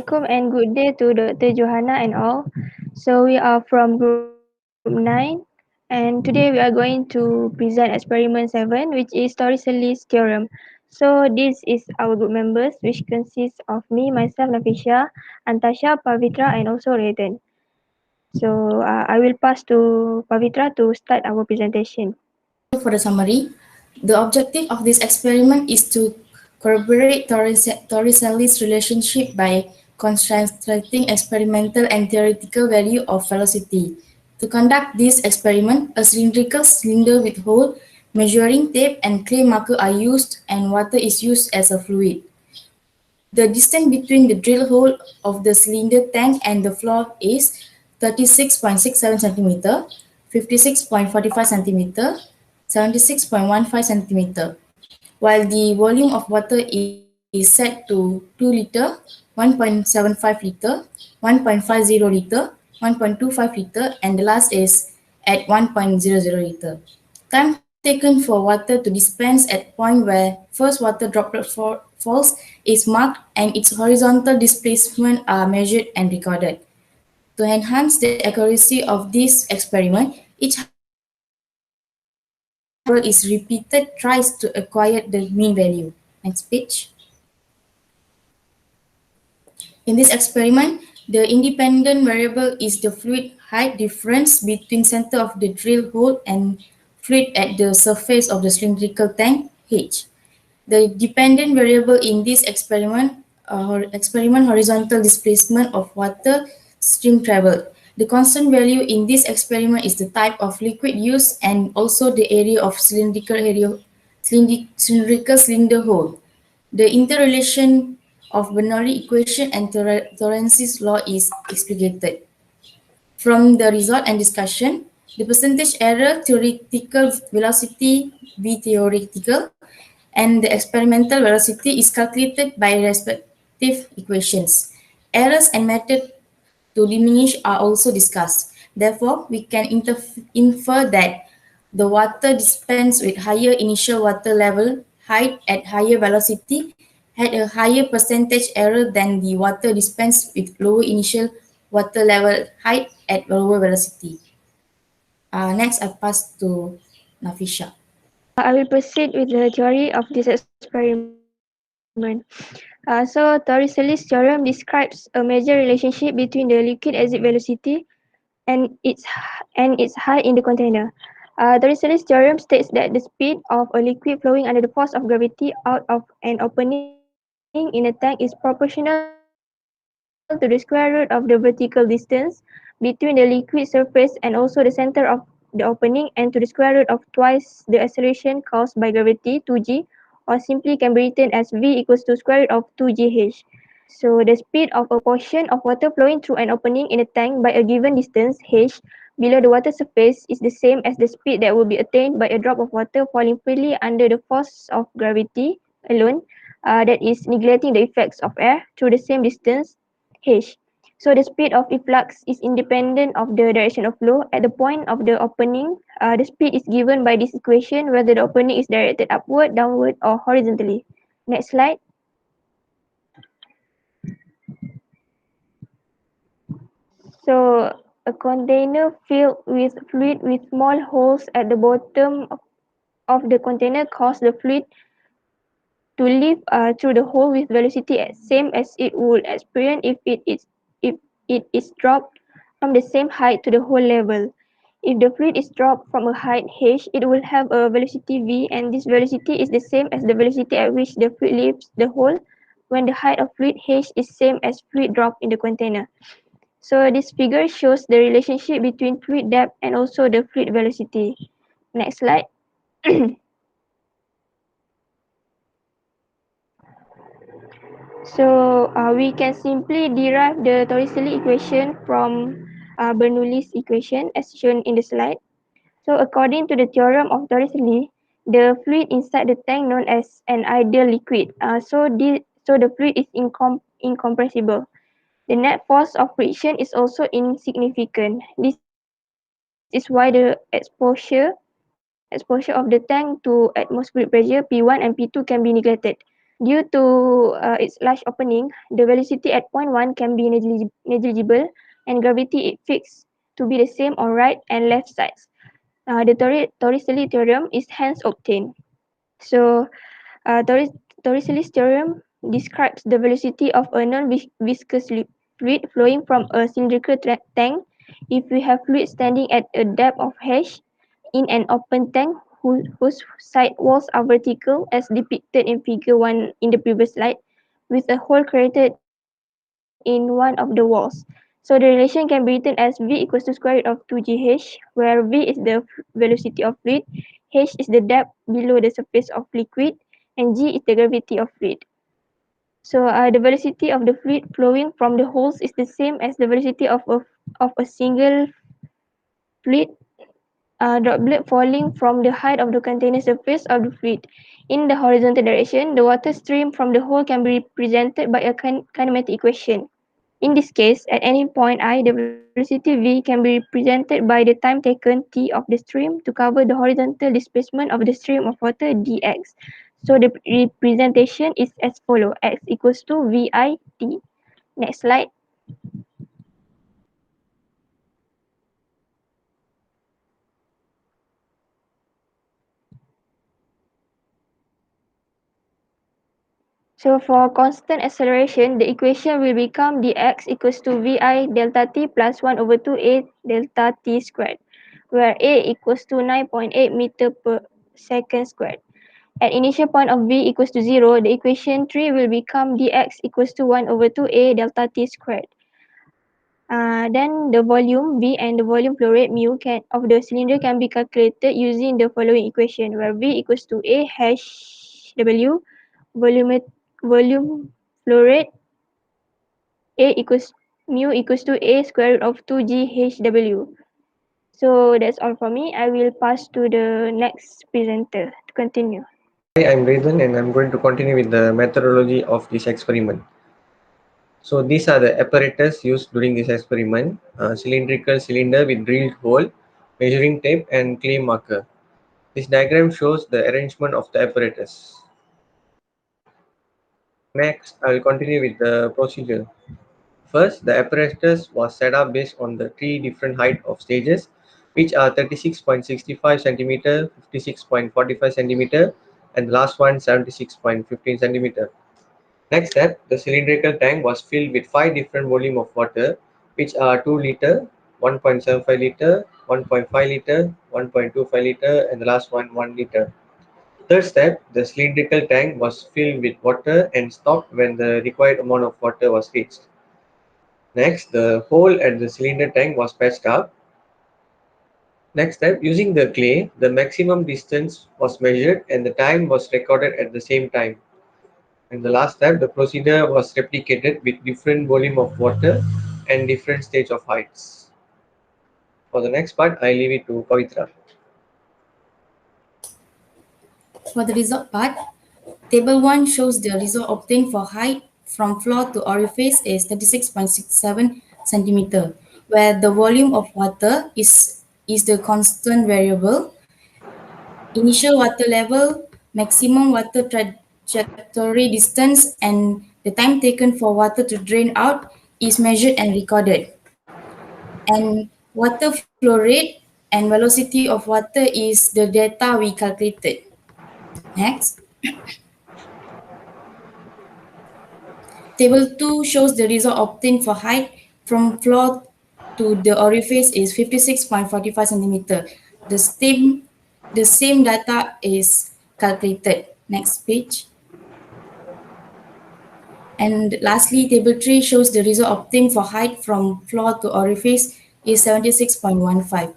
Assalamualaikum and good day to Dr. Johanna and all. So we are from group 9 and today we are going to present experiment 7 which is Torricelli's theorem. So this is our group members which consists of me, myself, Nafisha, Antasha, Pavitra and also Rayden. So I will pass to Pavitra to start our presentation. For the summary, the objective of this experiment is to corroborate Torricelli's relationship by constructing experimental and theoretical value of velocity. To conduct this experiment, a cylindrical cylinder with hole, measuring tape and clay marker are used and water is used as a fluid. The distance between the drill hole of the cylinder tank and the floor is 36.67 cm, 56.45 cm, 76.15 cm, while the volume of water is set to 2 liter, 1.75 liter, 1.50 liter, 1.25 liter, and the last is at 1.00 liter. Time taken for water to dispense at point where first water droplet falls is marked and its horizontal displacement are measured and recorded. To enhance the accuracy of this experiment, each interval is repeated thrice to acquire the mean value. Next page. In this experiment, the independent variable is the fluid height difference between center of the drill hole and fluid at the surface of the cylindrical tank, H. The dependent variable in this experiment horizontal displacement of water stream traveled. The constant value in this experiment is the type of liquid used and also the area of cylindrical cylinder hole. The interrelation of Bernoulli equation and Torricelli's law is explicated. From the result and discussion, the percentage error theoretical velocity V theoretical and the experimental velocity is calculated by respective equations. Errors and method to diminish are also discussed. Therefore, we can infer that the water dispensed with higher initial water level height at higher velocity had a higher percentage error than the water dispensed with lower initial water level height at lower velocity. Next, I pass to Nafisha. I will proceed with the theory of this experiment. So Torricelli's theorem describes a major relationship between the liquid exit velocity and its height in the container. Torricelli's theorem states that the speed of a liquid flowing under the force of gravity out of an opening in a tank is proportional to the square root of the vertical distance between the liquid surface and also the center of the opening and to the square root of twice the acceleration caused by gravity 2g, or simply can be written as v equals to square root of 2gh. So the speed of a portion of water flowing through an opening in a tank by a given distance h below the water surface is the same as the speed that will be attained by a drop of water falling freely under the force of gravity alone, that is neglecting the effects of air through the same distance h. So the speed of efflux is independent of the direction of flow. At the point of the opening, the speed is given by this equation whether the opening is directed upward, downward or horizontally. Next slide. So a container filled with fluid with small holes at the bottom of the container cause the fluid to leave through the hole with velocity same as it would experience if it is dropped from the same height to the hole level. If the fluid is dropped from a height h, it will have a velocity v, and this velocity is the same as the velocity at which the fluid leaves the hole when the height of fluid h is same as fluid drop in the container. So this figure shows the relationship between fluid depth and also the fluid velocity. Next slide. So we can simply derive the Torricelli equation from Bernoulli's equation as shown in the slide. So according to the theorem of Torricelli, the fluid inside the tank known as an ideal liquid. So the fluid is incompressible. The net force of friction is also insignificant. This is why the exposure of the tank to atmospheric pressure P1 and P2 can be neglected. Due to its large opening, the velocity at point 1 can be negligible and gravity is fixed to be the same on right and left sides. The Torricelli theorem is hence obtained. So, Torricelli's theorem describes the velocity of a non-viscous fluid flowing from a cylindrical tank if we have fluid standing at a depth of h in an open tank whose side walls are vertical as depicted in figure 1 in the previous slide, with a hole created in one of the walls. So the relation can be written as V equals to square root of 2gh, where V is the velocity of fluid, h is the depth below the surface of liquid, and g is the gravity of fluid. So the velocity of the fluid flowing from the holes is the same as the velocity of a single fluid droplet falling from the height of the container surface of the fluid. In the horizontal direction, the water stream from the hole can be represented by a kinematic equation. In this case, at any point I, the velocity v can be represented by the time taken t of the stream to cover the horizontal displacement of the stream of water dx. So the representation is as follows: x equals to vi t. Next slide. So for constant acceleration, the equation will become dx equals to vi delta t plus 1 over 2a delta t squared, where a equals to 9.8 meter per second squared. At initial point of v equals to 0, the equation 3 will become dx equals to 1 over 2a delta t squared. Then the volume v and the volume flow rate mu of the cylinder can be calculated using the following equation, where v equals to a hash w, volume, volume flow rate a equals mu equals to a square root of 2g hw. So that's all for me. I will pass to the next presenter to continue. Hi, I'm Raven and I'm going to continue with the methodology of this experiment. So these are the apparatus used during this experiment. Cylindrical cylinder with drilled hole, measuring tape and clay marker. This diagram shows the arrangement of the apparatus. Next, I will continue with the procedure. First, the apparatus was set up based on the three different height of stages, which are 36.65 centimeter, 56.45 centimeter, and the last one 76.15 centimeter. Next step, the cylindrical tank was filled with 5 different volume of water, which are 2 liter, 1.75 liter, 1.5 liter, 1.25 liter, and the last one 1 liter. Third step, the cylindrical tank was filled with water and stopped when the required amount of water was reached. Next, the hole at the cylinder tank was patched up. Next step, using the clay, the maximum distance was measured and the time was recorded at the same time. And the last step, the procedure was replicated with different volume of water and different stage of heights. For the next part, I leave it to Pavitra. For the result part, Table 1 shows the result obtained for height from floor to orifice is 36.67 centimeter, where the volume of water is the constant variable, initial water level, maximum water trajectory distance, and the time taken for water to drain out is measured and recorded. And water flow rate and velocity of water is the data we calculated. Next. Table 2 shows the result obtained for height from floor to the orifice is 56.45 centimeter. The same data is calculated. Next page. And lastly, table 3 shows the result obtained for height from floor to orifice is 76.15.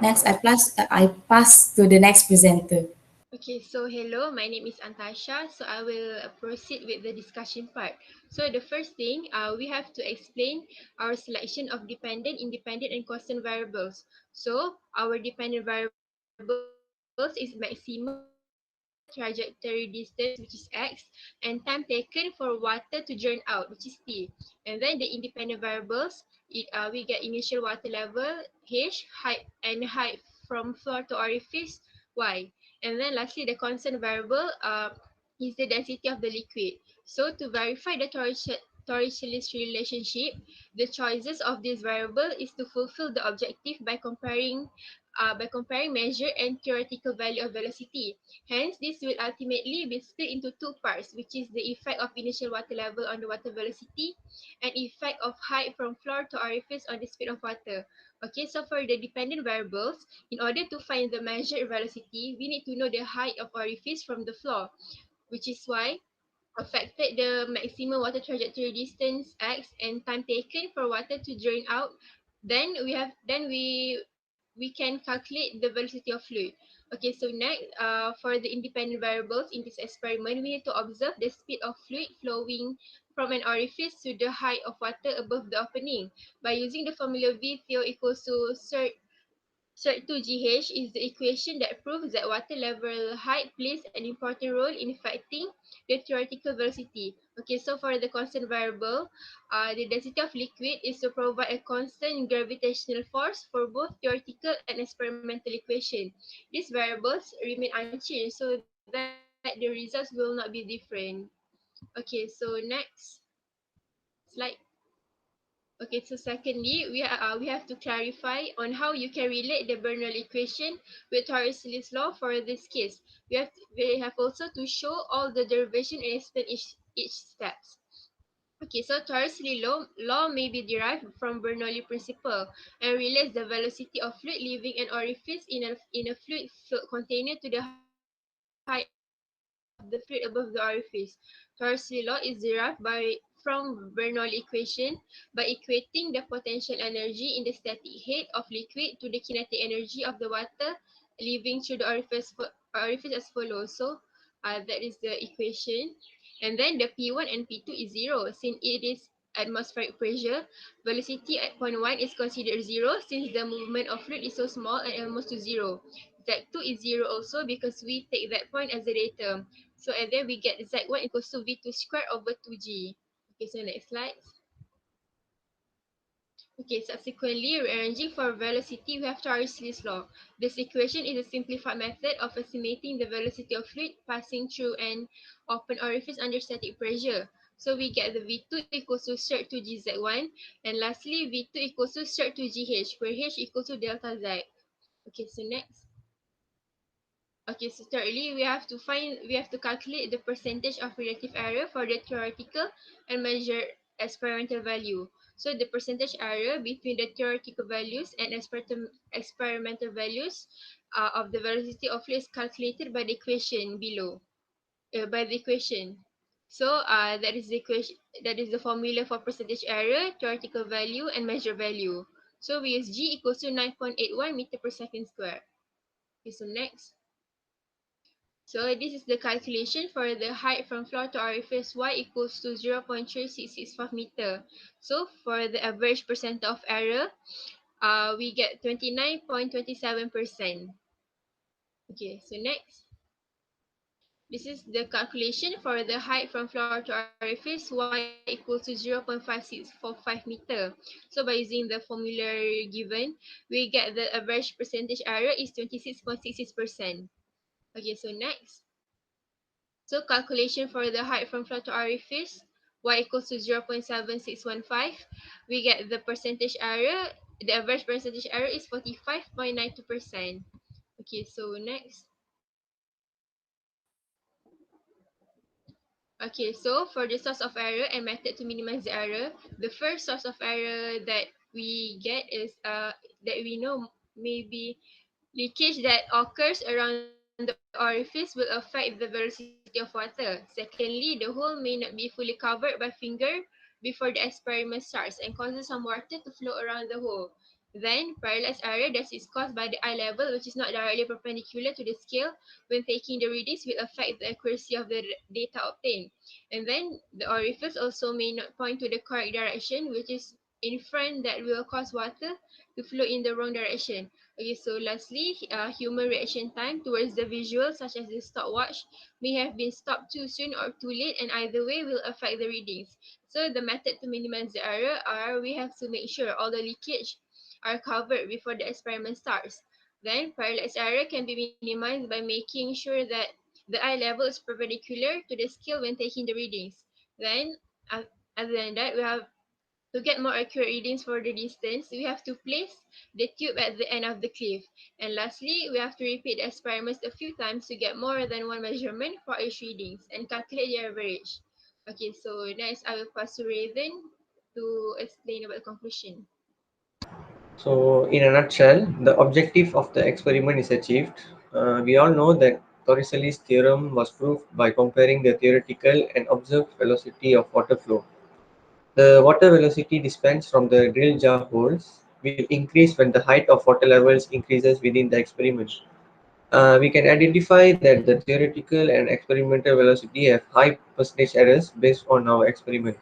Next, I pass to the next presenter. Okay, so hello, my name is Antasha. So I will proceed with the discussion part. So the first thing, we have to explain our selection of dependent, independent, and constant variables. So our dependent variables is maximum trajectory distance, which is x, and time taken for water to drain out, which is t. And then the independent variables, we get initial water level h, height from floor to orifice y. And then lastly, the constant variable, is the density of the liquid. So to verify the Torricelli relationship, the choices of this variable is to fulfill the objective by comparing measure and theoretical value of velocity. Hence, this will ultimately be split into two parts, which is the effect of initial water level on the water velocity and effect of height from floor to orifice on the speed of water. Okay, so for the dependent variables, in order to find the measured velocity, we need to know the height of orifice from the floor, which is why affected the maximum water trajectory distance x and time taken for water to drain out, then we can calculate the velocity of fluid. Okay, so next, for the independent variables in this experiment, we need to observe the speed of fluid flowing from an orifice to the height of water above the opening by using the formula v theo equals to Cert 2GH is the equation that proves that water level height plays an important role in affecting the theoretical velocity. Okay, so for the constant variable, the density of liquid is to provide a constant gravitational force for both theoretical and experimental equation. These variables remain unchanged so that the results will not be different. Okay, so next slide. Okay, so secondly, we have to clarify on how you can relate the Bernoulli equation with Torricelli's law for this case. We have also to show all the derivation and explain each steps. Okay, so Torricelli law may be derived from Bernoulli principle and relates the velocity of fluid leaving an orifice in a fluid filled container to the height of the fluid above the orifice. Torricelli law is derived from Bernoulli equation by equating the potential energy in the static head of liquid to the kinetic energy of the water leaving through the orifice as follows. So that is the equation. And then the P1 and P2 is 0 since it is atmospheric pressure. Velocity at point 1 is considered 0 since the movement of fluid is so small and almost to 0. Z2 is 0 also because we take that point as the datum. So and then we get Z1 equals to V2 squared over 2G. Okay, so next slide. Okay, subsequently, rearranging for velocity, we have Torricelli's law. This equation is a simplified method of estimating the velocity of fluid passing through an open orifice under static pressure. So we get the V2 equals to cert 2gz1, and lastly, V2 equals to cert 2gh, where h equals to delta z. Okay, so next. Okay, so thirdly, we have to calculate the percentage of relative error for the theoretical and measured experimental value. So the percentage error between the theoretical values and experimental values of the velocity of fluid is calculated by the equation below. By the equation. So that is the equation. That is the formula for percentage error, theoretical value, and measured value. So we use G equals to 9.81 meter per second square. Okay, so next. So this is the calculation for the height from floor to orifice y equals to 0.3665 meter. So for the average percent of error, we get 29.27%. Okay, so next. This is the calculation for the height from floor to orifice y equals to 0.5645 meter. So by using the formula given, we get the average percentage error is 26.66%. Okay, so next. So calculation for the height from floor to orifice, y equals to 0.7615. We get the percentage error, the average percentage error is 45.92%. Okay, so next. Okay, so for the source of error and method to minimize the error, the first source of error that we get is that we know maybe leakage that occurs around the orifice will affect the velocity of water. Secondly, the hole may not be fully covered by finger before the experiment starts and causes some water to flow around the hole. Then, parallax error that is caused by the eye level, which is not directly perpendicular to the scale when taking the readings, will affect the accuracy of the data obtained. And then, the orifice also may not point to the correct direction, which is in front, that will cause water to flow in the wrong direction. Okay, so lastly, human reaction time towards the visual, such as the stopwatch, may have been stopped too soon or too late, and either way will affect the readings. So the method to minimize the error are we have to make sure all the leakage are covered before the experiment starts. Then parallax error can be minimized by making sure that The eye level is perpendicular to the scale when taking the readings. Then, uh, other than that, we have to get more accurate readings for the distance, we have to place the tube at the end of the cliff. And lastly, we have to repeat the experiments a few times to get more than one measurement for each readings and calculate the average. Okay, so next I will pass to Raven to explain about the conclusion. So, in a nutshell, the objective of the experiment is achieved. We all know that Torricelli's theorem was proved by comparing the theoretical and observed velocity of water flow. The water velocity dispensed from the drill jar holes will increase when the height of water levels increases within the experiment. We can identify that the theoretical and experimental velocity have high percentage errors based on our experiment.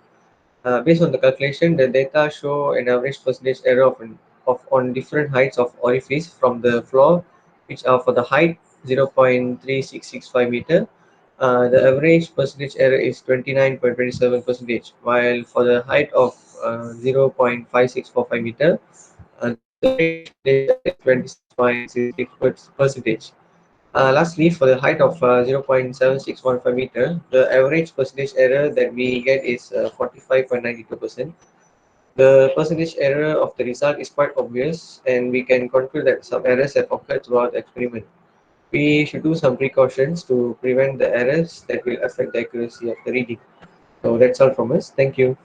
Based on the calculation, the data show an average percentage error of on different heights of orifice from the floor, which are for the height 0.3665 meter. The average percentage error is 29.27 percentage, while for the height of 0.5645 meter, the average percentage error is 26.66 percentage. Lastly, for the height of 0.7615 meter, the average percentage error that we get is 45.92%. The percentage error of the result is quite obvious, and we can conclude that some errors have occurred throughout the experiment. We should do some precautions to prevent the errors that will affect the accuracy of the reading. So that's all from us. Thank you.